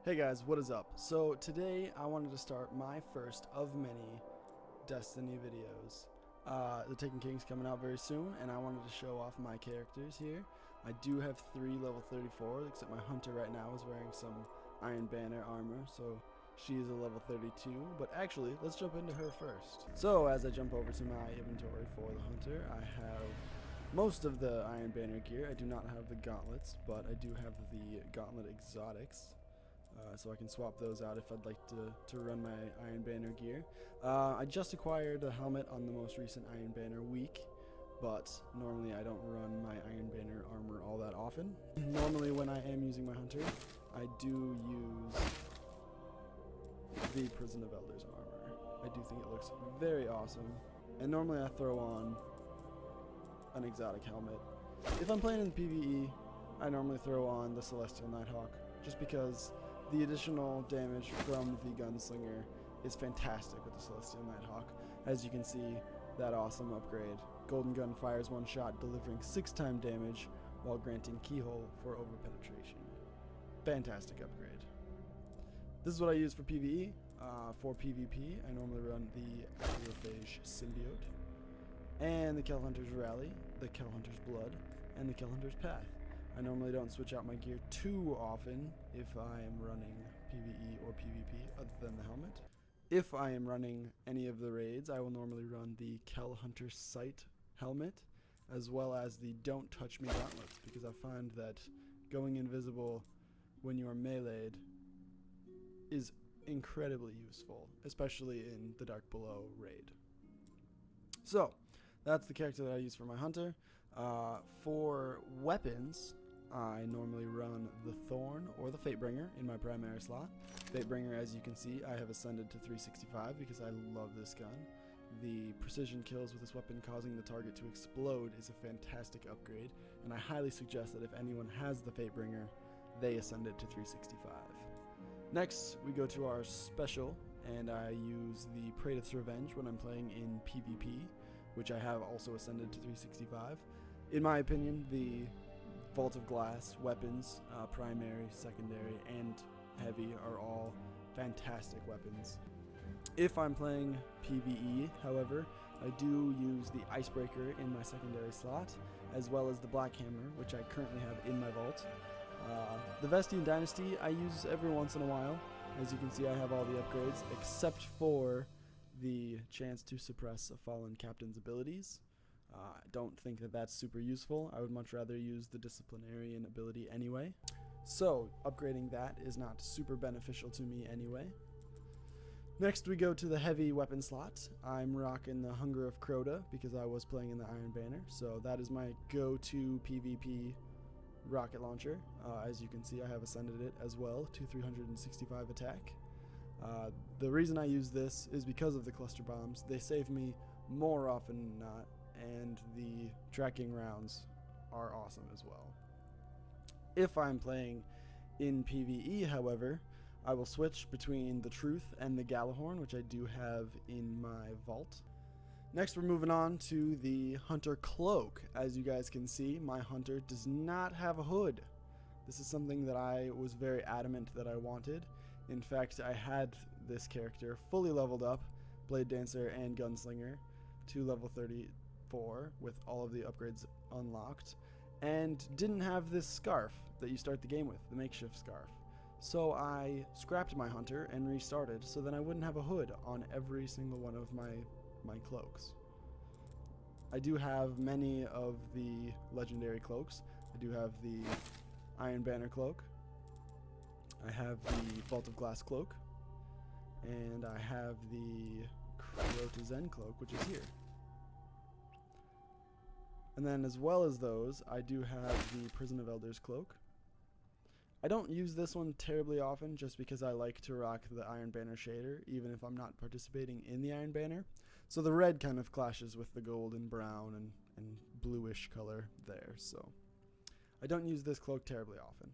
Hey guys, what is up? So today I wanted to start my first of many Destiny videos. The Taken King's coming out very soon, and I wanted to show off my characters here. I do have 3 level 34, except my hunter right now is wearing some Iron Banner armor, so she is a level 32. But actually, let's jump into her first. So as I jump over to my inventory for the hunter, I have most of the Iron Banner gear. I do not have the gauntlets, but I do have the gauntlet exotics. So I can swap those out if I'd like to run my Iron Banner gear. I just acquired a helmet on the most recent Iron Banner week, but normally I don't run my Iron Banner armor all that often. Normally when I am using my hunter, I do use the Prison of Elders armor. I do think it looks very awesome, and normally I throw on an exotic helmet. If I'm playing in PvE, I normally throw on the Celestial Nighthawk, just because the additional damage from the Gunslinger is fantastic with the Celestial Nighthawk. As you can see, that awesome upgrade. Golden Gun fires one shot, delivering 6x damage while granting Keyhole for overpenetration. Fantastic upgrade. This is what I use for PvE. For PvP, I normally run the Acrophage Symbiote, and the Kellhunter's Rally, the Kellhunter's Blood, and the Kellhunter's Path. I normally don't switch out my gear too often if I am running PvE or PvP other than the helmet. If I am running any of the raids, I will normally run the Kellhunter's Sight helmet as well as the Don't Touch Me gauntlets, because I find that going invisible when you are meleeed is incredibly useful, especially in the Dark Below raid. So that's the character that I use for my hunter. For weapons, I normally run the Thorn or the Fatebringer in my primary slot. Fatebringer, as you can see, I have ascended to 365 because I love this gun. The precision kills with this weapon causing the target to explode is a fantastic upgrade, and I highly suggest that if anyone has the Fatebringer, they ascend it to 365. Next, we go to our special, and I use the Praetor's Revenge when I'm playing in PvP, which I have also ascended to 365. In my opinion, the Vault of Glass weapons, primary, secondary, and heavy, are all fantastic weapons. If I'm playing PvE, however, I do use the Icebreaker in my secondary slot, as well as the Black Hammer, which I currently have in my vault. The Vestian Dynasty I use every once in a while. As you can see, I have all the upgrades, except for the chance to suppress a fallen captain's abilities. I don't think that that's super useful. I would much rather use the Disciplinarian ability anyway. So, upgrading that is not super beneficial to me anyway. Next we go to the heavy weapon slot. I'm rocking the Hunger of Crota because I was playing in the Iron Banner, so that is my go-to PvP rocket launcher. As you can see, I have ascended it as well to 365 attack. The reason I use this is because of the cluster bombs. They save me more often than not, and the tracking rounds are awesome as well. If I'm playing in PvE, however, I will switch between the Truth and the Gallahorn, which I do have in my vault. Next, we're moving on to the Hunter Cloak. As you guys can see, my hunter does not have a hood. This is something that I was very adamant that I wanted. In fact, I had this character fully leveled up, Blade Dancer and Gunslinger, to level 34 with all of the upgrades unlocked, and didn't have this scarf that you start the game with, the makeshift scarf. So I scrapped my hunter and restarted so then I wouldn't have a hood on every single one of my cloaks. I do have many of the legendary cloaks. I do have the Iron Banner cloak, I have the Vault of Glass cloak, and I have the Crota Zen cloak, which is here. And then as well as those, I do have the Prison of Elders cloak. I don't use this one terribly often just because I like to rock the Iron Banner shader even if I'm not participating in the Iron Banner. So the red kind of clashes with the gold and brown and bluish color there, so I don't use this cloak terribly often.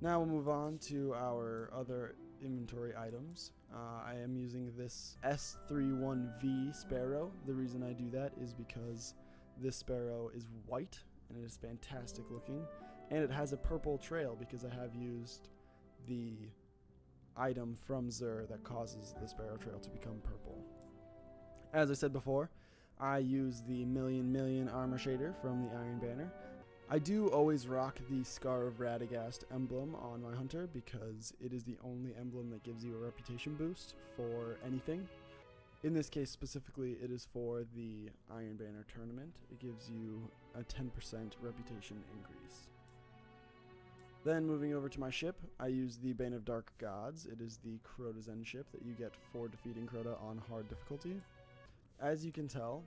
Now we'll move on to our other inventory items. I am using this S31V Sparrow. The reason I do that is because this Sparrow is white and it is fantastic looking, and it has a purple trail because I have used the item from Zur that causes the Sparrow Trail to become purple. As I said before, I use the million armor shader from the Iron Banner. I do always rock the Scar of Radagast emblem on my hunter because it is the only emblem that gives you a reputation boost for anything. In this case specifically, it is for the Iron Banner tournament. It gives you a 10% reputation increase. Then moving over to my ship, I use the Bane of Dark Gods. It is the Crota Zen ship that you get for defeating Crota on hard difficulty. As you can tell,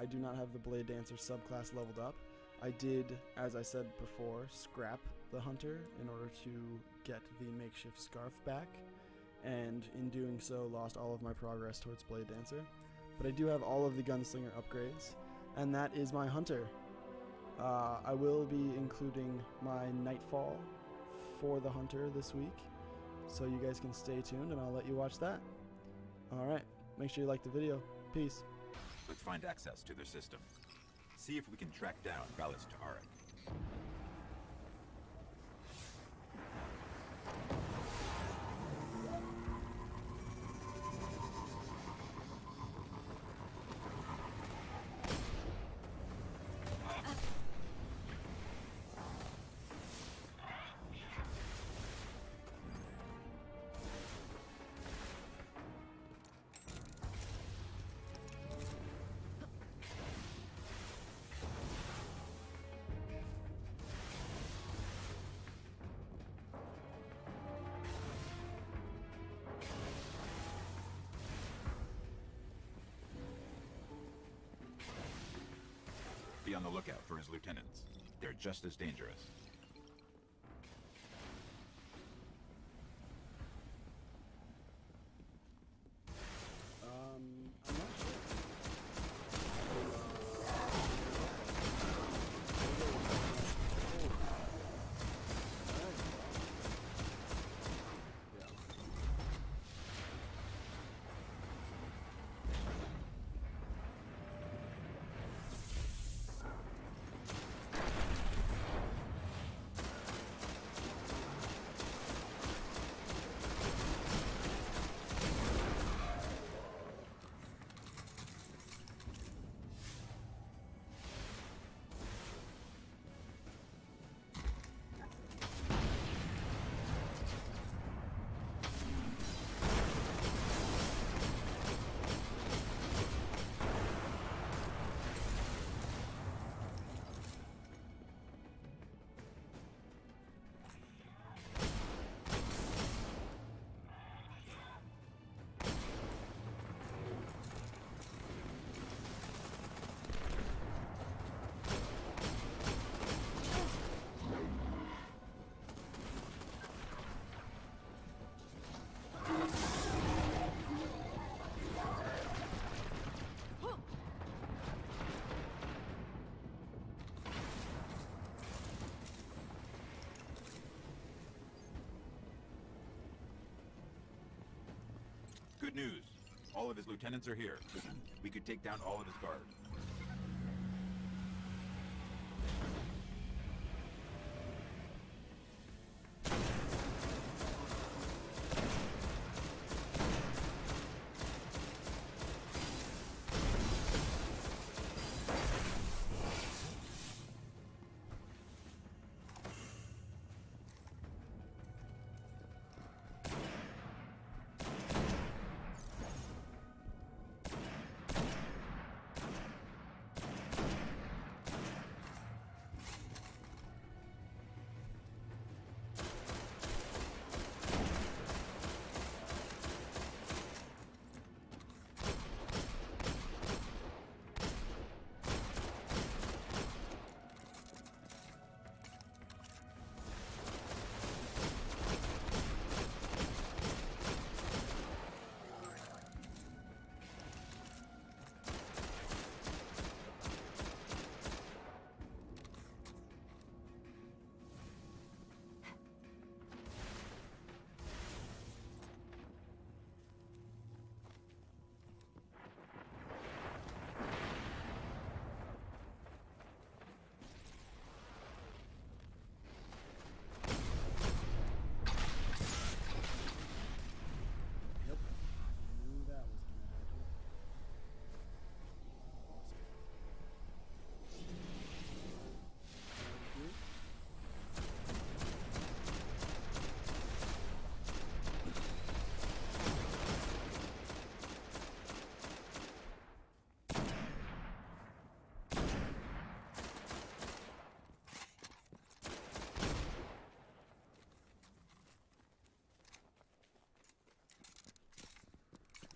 I do not have the Blade Dancer subclass leveled up. I did, as I said before, scrap the hunter in order to get the makeshift scarf back, and in doing so lost all of my progress towards Blade Dancer. But I do have all of the Gunslinger upgrades, and that is my hunter. I will be including my nightfall for the hunter this week, so you guys can stay tuned and I'll let you watch that. Alright, make sure you like the video. Peace. Let's find access to their system. See if we can track down Valis Ta'arik. Be on the lookout for his lieutenants. They're just as dangerous. I'm not sure. Good news. All of his lieutenants are here. We could take down all of his guard.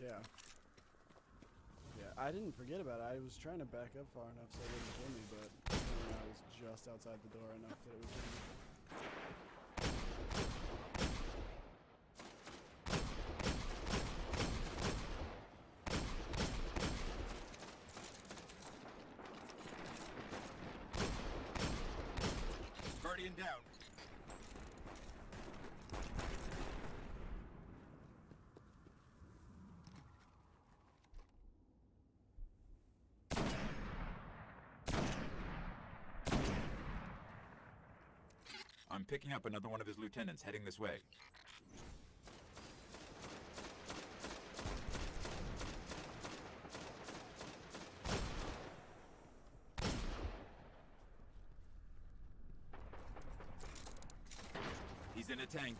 Yeah. Yeah, I didn't forget about it. I was trying to back up far enough so it wouldn't kill me, but I was just outside the door enough that it would kill me. Guardian down. I'm picking up another one of his lieutenants heading this way. He's in a tank.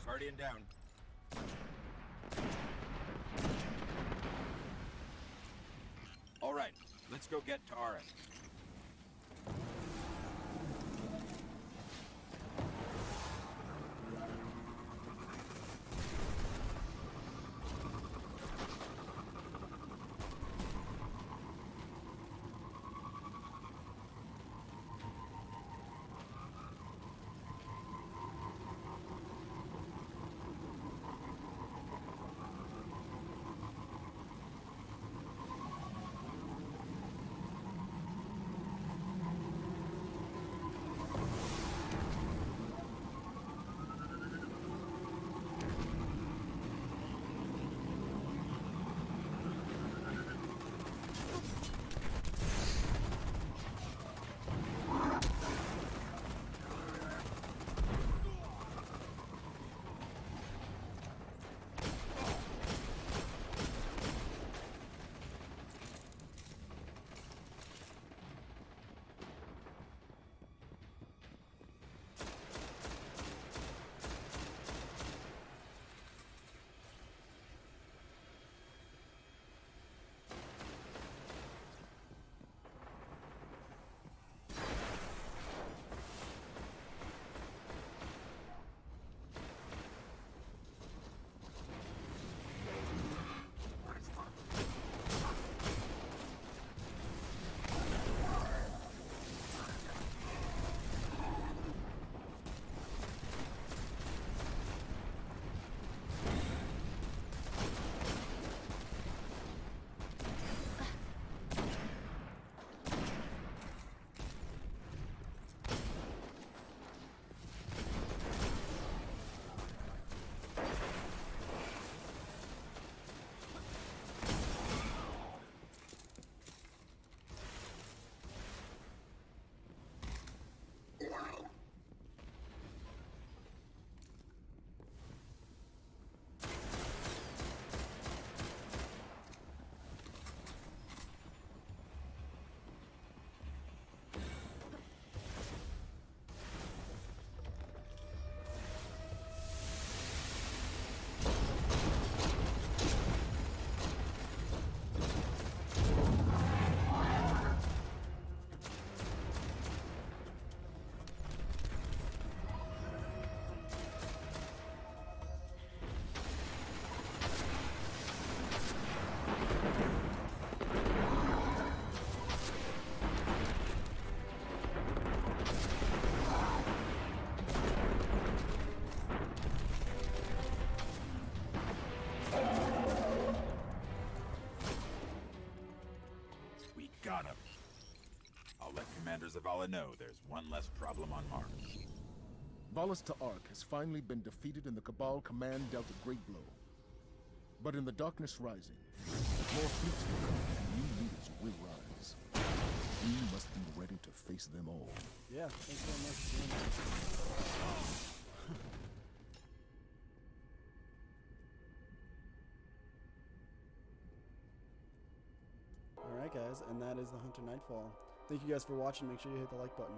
Guardian down. All right, let's go get to Arin. Got him. I'll let Commander Zavala know there's one less problem on Mars. Valis Ta'Ark has finally been defeated and the Cabal command dealt a great blow. But in the darkness rising, more fleets will come and new leaders will rise. We must be ready to face them all. Yeah, thanks very much. Alright guys, and that is the Hunter Nightfall. Thank you guys for watching. Make sure you hit the like button.